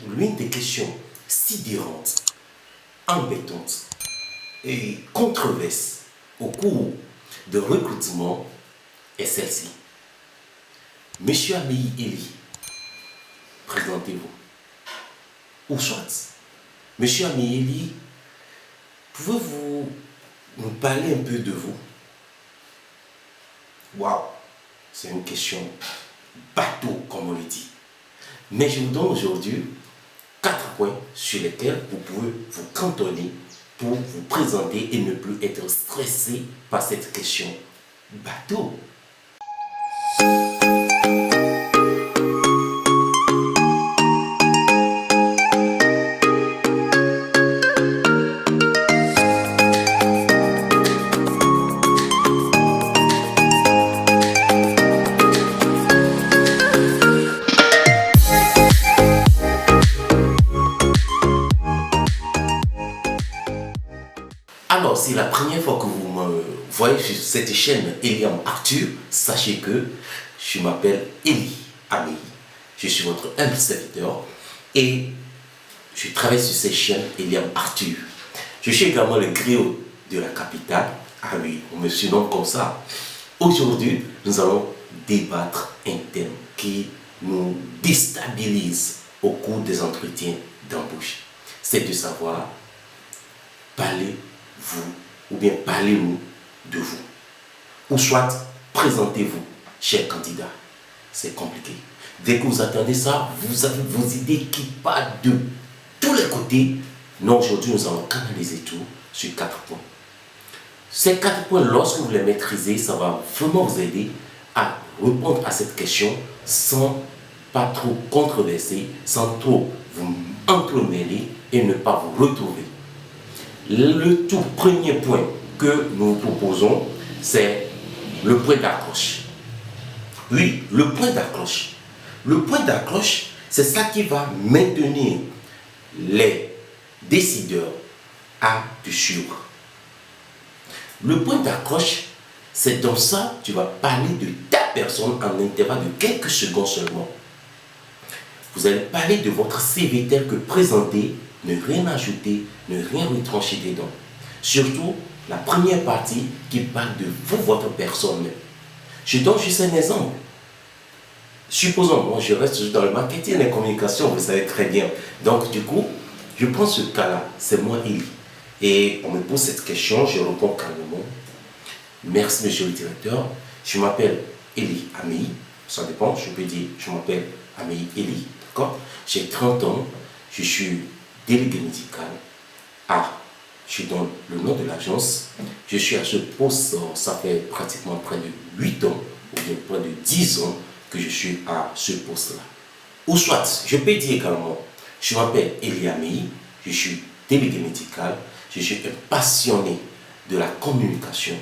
L'une des questions sidérantes, embêtantes et controversées au cours de recrutement est celle-ci. Monsieur Améi Eli, présentez-vous. Ou soit, Monsieur Améi Eli, pouvez-vous nous parler un peu de vous? Waouh, c'est une question bateau, comme on le dit. Mais je vous donne aujourd'hui 4 points sur lesquels vous pouvez vous cantonner pour vous présenter et ne plus être stressé par cette question bateau. Alors, c'est la première fois que vous me voyez sur cette chaîne Eliam Arthur, sachez que je m'appelle Eli Améi. Je suis votre humble serviteur et je travaille sur cette chaîne Eliam Arthur. Je suis également le griot de la capitale. Ah oui, on me surnomme comme ça. Aujourd'hui, nous allons débattre un thème qui nous déstabilise au cours des entretiens d'embauche. C'est de savoir parler vous, ou bien parlez-nous de vous. Ou soit, présentez-vous, chers candidats. C'est compliqué. Dès que vous attendez ça, vous avez vos idées qui partent de tous les côtés. Non, aujourd'hui, nous allons canaliser tout sur 4 points. Ces 4 points, lorsque vous les maîtrisez, ça va vraiment vous aider à répondre à cette question sans pas trop controverser, sans trop vous entremêler et ne pas vous retrouver. Le tout premier point que nous proposons, c'est le point d'accroche. Oui, le point d'accroche. Le point d'accroche, c'est ça qui va maintenir les décideurs à du suivre. Le point d'accroche, c'est dans ça que tu vas parler de ta personne en intervalle de quelques secondes seulement. Vous allez parler de votre CV tel que présenté, ne rien ajouter, ne rien retrancher dedans. Surtout, la première partie qui parle de vous, votre personne. Je donne juste un exemple. Supposons, moi je reste dans le marketing et la communication, vous savez très bien. Donc du coup, je prends ce cas-là, c'est moi Eli. Et on me pose cette question, je réponds calmement. Merci monsieur le directeur, je m'appelle Eli Améi. Ça dépend, je peux dire, je m'appelle Améi Eli, d'accord? J'ai 30 ans, je suis délégué médical. Je donne le nom de l'agence. Je suis à ce poste, ça fait pratiquement près de 8 ans, ou bien près de 10 ans que je suis à ce poste-là. Ou soit, je peux dire également, je m'appelle Eli Améi, je suis délégué médical, je suis un passionné de la communication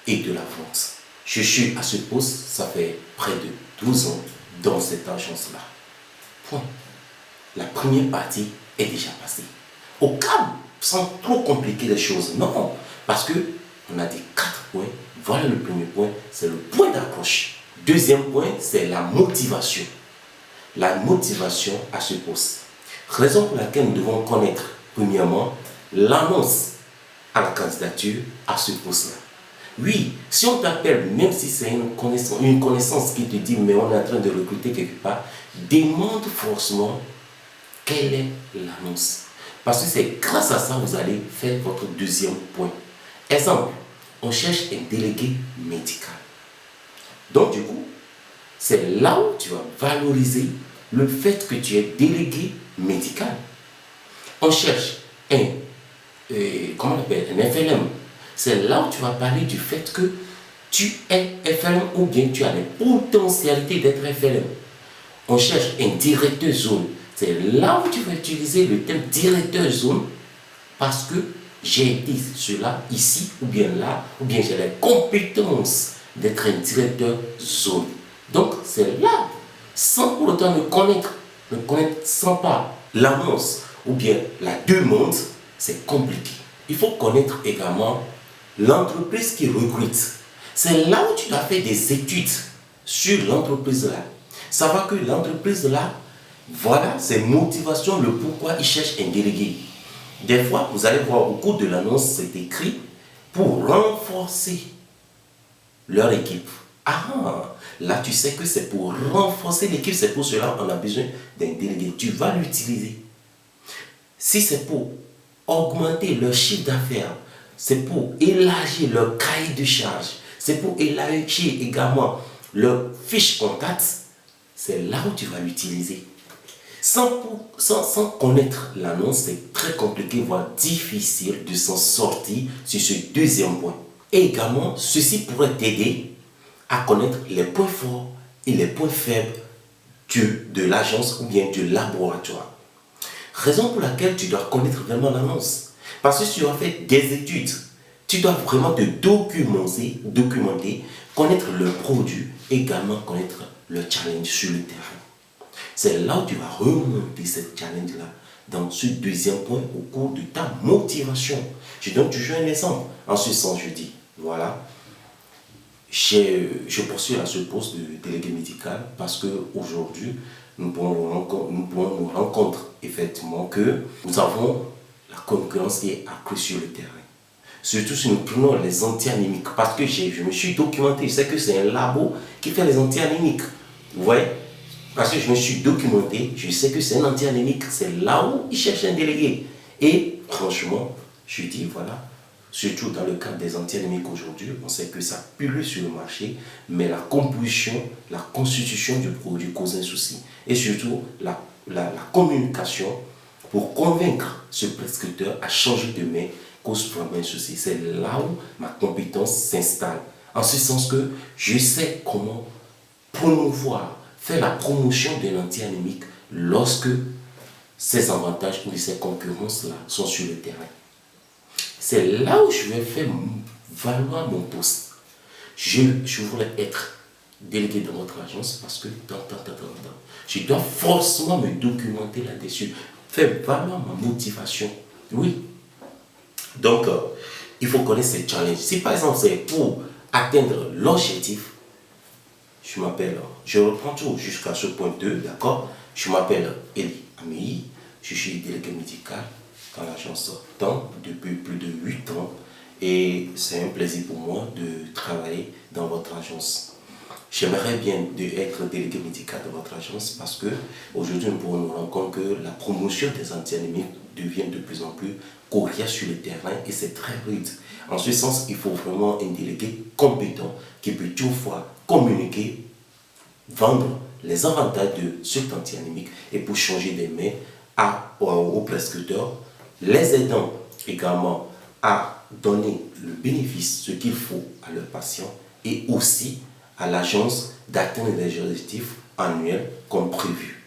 et de la vente. Je suis à ce poste, ça fait près de 12 ans dans cette agence-là. Point. La première partie est déjà passée. Au calme, sans trop compliquer les choses. Non, parce que on a dit 4 points. Voilà le premier point, c'est le point d'accroche. Deuxième point, c'est la motivation. La motivation à ce poste. Raison pour laquelle nous devons connaître, premièrement, l'annonce à la candidature à ce poste-là. Oui, si on t'appelle, même si c'est une connaissance qui te dit, mais on est en train de recruter quelque part, demande forcément quelle est l'annonce. Parce que c'est grâce à ça que vous allez faire votre deuxième point. Exemple, on cherche un délégué médical. Donc du coup, c'est là où tu vas valoriser le fait que tu es délégué médical. On cherche un FLM. C'est là où tu vas parler du fait que tu es FLM ou bien tu as les potentialités d'être FLM. On cherche un directeur zone. C'est là où tu vas utiliser le terme directeur zone parce que j'ai été cela ici ou bien là, ou bien j'ai les compétences d'être un directeur zone. Donc c'est là, sans pour autant ne connaître sans pas l'annonce ou bien la demande, c'est compliqué. Il faut connaître également l'entreprise qui recrute. C'est là où tu dois faire des études sur l'entreprise là. Savoir que l'entreprise là Voilà, c'est motivation, le pourquoi ils cherchent un délégué. Des fois, vous allez voir au cours de l'annonce, c'est écrit pour renforcer leur équipe. Ah, là tu sais que c'est pour renforcer l'équipe, c'est pour cela qu'on a besoin d'un délégué. Tu vas l'utiliser. Si c'est pour augmenter leur chiffre d'affaires, c'est pour élargir leur cahier de charge, c'est pour élargir également leur fiche contact, c'est là où tu vas l'utiliser. Sans connaître l'annonce, c'est très compliqué, voire difficile de s'en sortir sur ce deuxième point. Et également, ceci pourrait t'aider à connaître les points forts et les points faibles de l'agence ou bien du laboratoire. Raison pour laquelle tu dois connaître vraiment l'annonce. Parce que si tu as fait des études, tu dois vraiment te documenter, connaître le produit, également connaître le challenge sur le terrain. C'est là où tu vas remonter cette challenge-là dans ce deuxième point au cours de ta motivation. Je donne toujours un exemple. En ce sens, je dis, voilà, je poursuis à ce poste de délégué médical parce qu'aujourd'hui, nous pouvons nous rendre compte effectivement que nous avons la concurrence qui est accrue sur le terrain. Surtout si nous prenons les anti-anémiques, parce que je me suis documenté, je sais que c'est un labo qui fait les anti-anémiques. Vous voyez? Parce que je me suis documenté, je sais que c'est un anti-anémique, c'est là où ils cherchent un délégué. Et franchement, je dis voilà, surtout dans le cadre des anti-anémiques aujourd'hui, on sait que ça pullule sur le marché, mais la composition, la constitution du produit cause un souci. Et surtout, la communication pour convaincre ce prescripteur à changer de main cause vraiment un souci. C'est là où ma compétence s'installe. En ce sens que je sais comment promouvoir, faire la promotion de l'anti-anémique lorsque ces avantages ou ces concurrences-là sont sur le terrain. C'est là où je vais faire valoir mon poste. Je voulais être délégué dans votre agence parce que je dois forcément me documenter là-dessus, faire valoir ma motivation. Oui. Donc, il faut connaître ces challenges. Si par exemple c'est pour atteindre l'objectif, je reprends tout jusqu'à ce point 2, d'accord? Je m'appelle Eli Ameyi, je suis délégué médical dans l'agence TAN depuis plus de 8 ans et c'est un plaisir pour moi de travailler dans votre agence. J'aimerais bien être délégué médical de votre agence parce que aujourd'hui nous pouvons nous rendre compte que la promotion des anti-anémiques devient de plus en plus coriace sur le terrain et c'est très rude. En ce sens, il faut vraiment un délégué compétent qui peut toutefois communiquer, vendre les avantages de cet anti-anémique et pour changer des mains aux prescripteurs, les aidant également à donner le bénéfice, ce qu'il faut à leurs patients et aussi à l'agence d'atteindre les objectifs annuels comme prévu.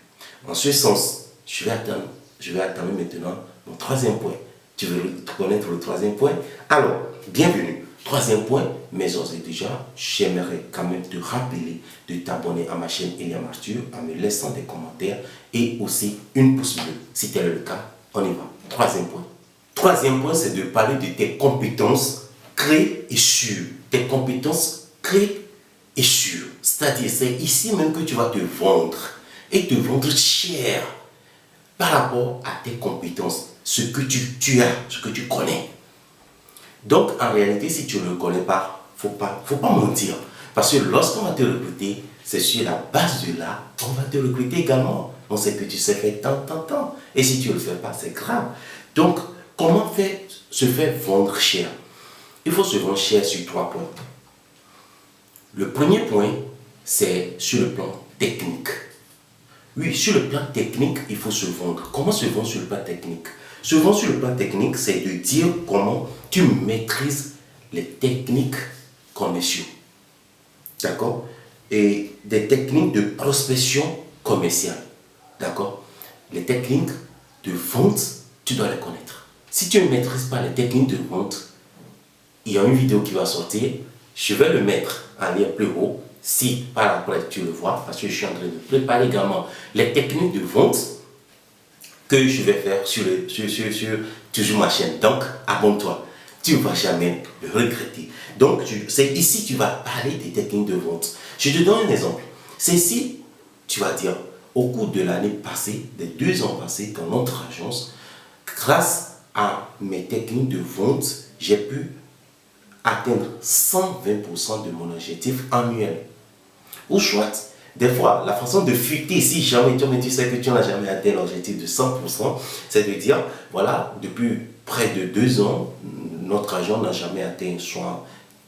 En ce sens, je vais atteindre maintenant mon troisième point. Tu veux connaître le troisième point? Alors, bienvenue. Troisième point, mais d'ores et déjà, j'aimerais quand même te rappeler de t'abonner à ma chaîne Eliam Arthur en me laissant des commentaires et aussi une pouce bleu. Si tel est le cas, on y va. Troisième point. Troisième point, c'est de parler de tes compétences clés et sûres. Tes compétences clés et sûres. C'est-à-dire, c'est ici même que tu vas te vendre et te vendre cher par rapport à tes compétences, ce que tu as, ce que tu connais. Donc, en réalité, si tu ne le connais pas, faut pas mentir. Parce que lorsqu'on va te recruter, c'est sur la base de là, on va te recruter également. On sait que tu sais faire tant. Et si tu ne le fais pas, c'est grave. Donc, comment se faire vendre cher? Il faut se vendre cher sur 3 points. Le premier point, c'est sur le plan technique. Oui, sur le plan technique, il faut se vendre. Comment se vendre sur le plan technique? Se vendre sur le plan technique, c'est de dire comment tu maîtrises les techniques commerciales. D'accord? Et des techniques de prospection commerciale. D'accord? Les techniques de vente, tu dois les connaître. Si tu ne maîtrises pas les techniques de vente, il y a une vidéo qui va sortir. Je vais le mettre en lien plus haut. Si par après tu le vois, parce que je suis en train de préparer également les techniques de vente que je vais faire sur toujours ma chaîne. Donc, abonne-toi. Tu ne vas jamais le regretter. Donc, c'est ici que tu vas parler des techniques de vente. Je te donne un exemple. C'est ici, tu vas dire, au cours de l'année passée, des 2 ans passés dans notre agence, grâce à mes techniques de vente, j'ai pu atteindre 120% de mon objectif annuel. Ou soit, des fois, la façon de fuiter, si jamais tu sais que tu n'as jamais atteint l'objectif de 100%, c'est de dire, voilà, depuis près de 2 ans, notre agent n'a jamais atteint soit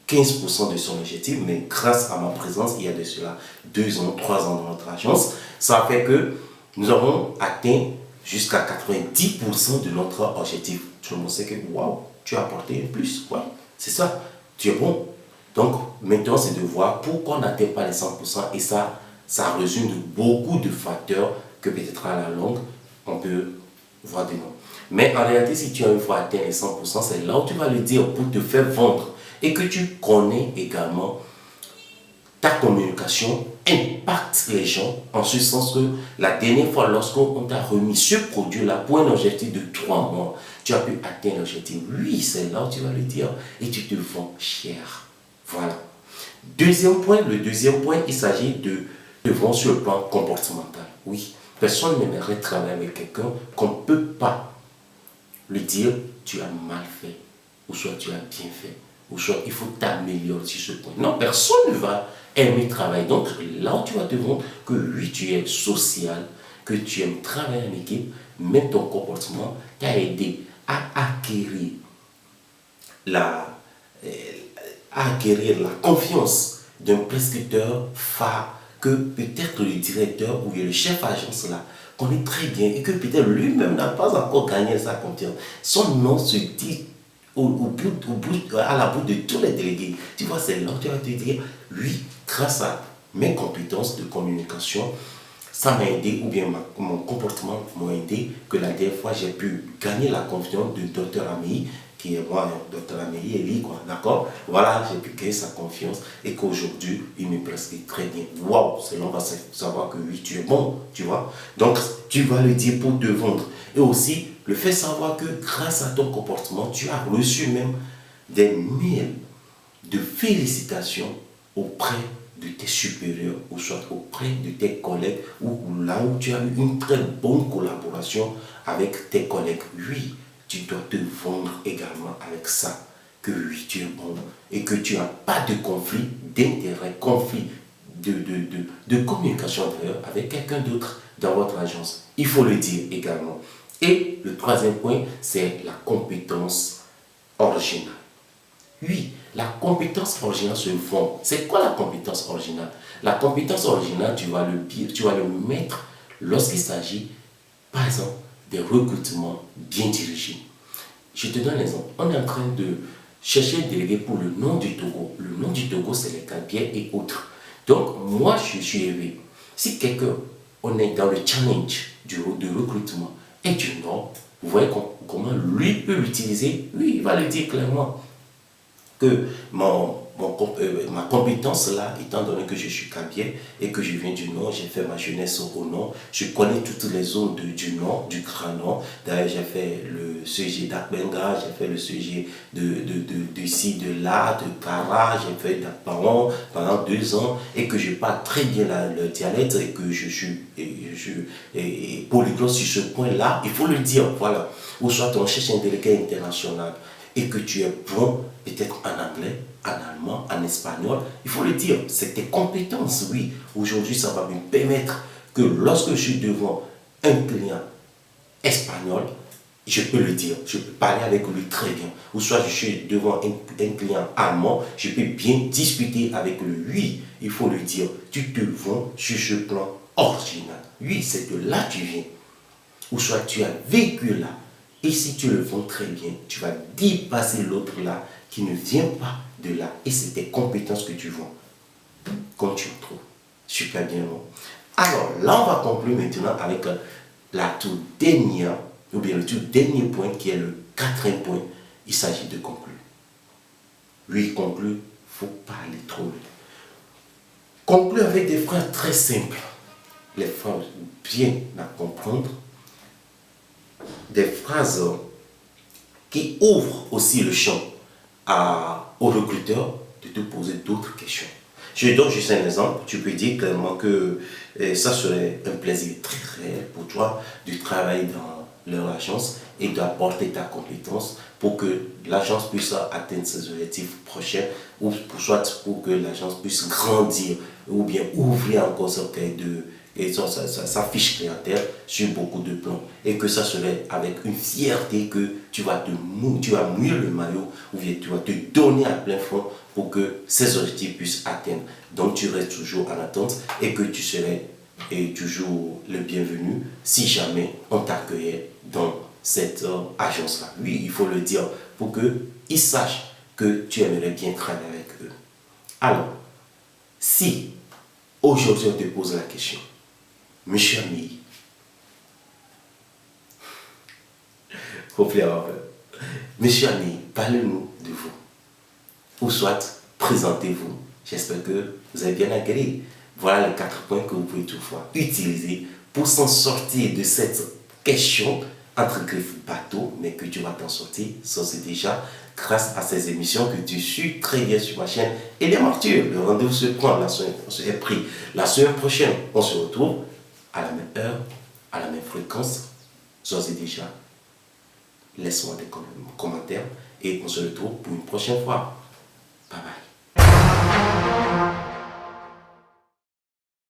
15% de son objectif, mais grâce à ma présence, il y a de cela 2 ans, 3 ans dans notre agence, ça fait que nous avons atteint jusqu'à 90% de notre objectif. Tout le monde sait que, waouh, tu as apporté un plus, ouais, c'est ça, tu es bon. Donc, maintenant, c'est de voir pourquoi on n'atteint pas les 100% et ça résume de beaucoup de facteurs que peut-être à la longue, on peut voir des noms. Mais en réalité, si tu as une fois atteint les 100%, c'est là où tu vas le dire pour te faire vendre et que tu connais également ta communication impacte les gens en ce sens que la dernière fois, lorsqu'on t'a remis ce produit-là pour un objectif de 3 mois, tu as pu atteindre l'objectif. Oui, c'est là où tu vas le dire et tu te vends cher. Voilà. Le deuxième point, il s'agit de vendre sur le plan comportemental. Oui, personne n'aimerait travailler avec quelqu'un qu'on ne peut pas lui dire tu as mal fait, ou soit tu as bien fait, ou soit il faut t'améliorer sur ce point. Non, personne ne va aimer travailler. Donc là où tu vas te vendre que oui, tu es social, que tu aimes travailler en équipe, mais ton comportement t'a aidé à la, euh, acquérir la confiance d'un prescripteur phare que peut-être le directeur ou le chef agence là connaît très bien et que peut-être lui-même n'a pas encore gagné sa confiance. Son nom se dit à la bout de tous les délégués. Tu vois, c'est là où tu vas te dire, oui, grâce à mes compétences de communication, ça m'a aidé, ou bien mon comportement m'a aidé, que la dernière fois j'ai pu gagner la confiance du docteur Ami, qui est moi, docteur Amélie Elie, quoi, d'accord? Voilà, j'ai pu gagner sa confiance et qu'aujourd'hui, il me prescrit très bien. Waouh, c'est là on va savoir que oui, tu es bon, tu vois? Donc, tu vas le dire pour te vendre. Et aussi, le fait savoir que grâce à ton comportement, tu as reçu même des mails de félicitations auprès de tes supérieurs ou soit auprès de tes collègues ou là où tu as eu une très bonne collaboration avec tes collègues. Oui, tu dois te vendre également avec ça, que oui, tu es bon et que tu n'as pas de conflit d'intérêt, conflit de communication d'ailleurs avec quelqu'un d'autre dans votre agence. Il faut le dire également. Et le troisième point, c'est la compétence originale. Oui, la compétence originale se vend. C'est quoi la compétence originale? La compétence originale, tu vas le mettre lorsqu'il s'agit, par exemple, des recrutements bien dirigés. Je te donne un exemple. On est en train de chercher un délégué pour le nom du Togo. Le nom du Togo, c'est les Cabiers et autres. Donc, moi, je suis élevé. Si quelqu'un, on est dans le challenge de recrutement et du nom, vous voyez comment lui peut l'utiliser. Oui, il va le dire clairement que ma compétence là, étant donné que je suis Cabier et que je viens du Nord, j'ai fait ma jeunesse au Nord, je connais toutes les zones du Nord, du Grand Nord. D'ailleurs, j'ai fait le CG d'Akbenga, j'ai fait le CG d'ici, de là, de Kara, j'ai fait d'Akparon pendant 2 ans et que je parle très bien le dialecte et que je suis polyglotte sur ce point-là, il faut le dire, voilà. Ou soit on cherche un délégué international et que tu es bon peut-être en anglais, en allemand, en espagnol, il faut le dire, c'est tes compétences, oui. Aujourd'hui, ça va me permettre que lorsque je suis devant un client espagnol, je peux le dire, je peux parler avec lui très bien. Ou soit je suis devant un client allemand, je peux bien discuter avec lui. Oui, il faut le dire, tu te vends sur ce plan original. Oui, c'est de là que tu viens. Ou soit tu as vécu là. Et si tu le vends très bien, tu vas dépasser l'autre là qui ne vient pas de là. Et c'est tes compétences que tu vends. Comme tu en trouves. Super bien. Non? Alors là, on va conclure maintenant avec la toute dernière, ou bien le tout dernier point qui est le quatrième point. Il s'agit de conclure. Oui, conclure, il ne faut pas aller trop vite. Conclure avec des phrases très simples. Les phrases bien à comprendre. Des phrases qui ouvrent aussi le champ aux recruteurs de te poser d'autres questions. Je donne juste un exemple. Tu peux dire clairement que ça serait un plaisir très réel pour toi de travailler dans leur agence et d'apporter ta compétence pour que l'agence puisse atteindre ses objectifs prochains ou soit pour que l'agence puisse grandir ou bien ouvrir encore sa fiche clientèle sur beaucoup de plans et que ça serait avec une fierté que tu vas mouiller le maillot ou bien tu vas te donner à plein fond pour que ces objectifs puissent atteindre. Donc tu restes toujours en attente et que tu serais toujours le bienvenu si jamais on t'accueillait dans cette agence-là. Oui, il faut le dire pour qu'ils sachent que tu aimerais bien travailler avec eux. Alors, si aujourd'hui on te pose la question, Monsieur Ami, faut plaire un peu. Monsieur Ami, parlez-nous de vous. Ou soit, présentez-vous. J'espère que vous avez bien agréé. Voilà les 4 points que vous pouvez toutefois utiliser pour s'en sortir de cette question entre griffes bateau, mais que tu vas t'en sortir, ça c'est déjà grâce à ces émissions que tu suis très bien sur ma chaîne. Et bien Arthur, le rendez-vous se prend, on se est pris. La semaine prochaine, on se retrouve à la même heure, à la même fréquence. Ça c'est déjà. Laisse-moi des commentaires et on se retrouve pour une prochaine fois.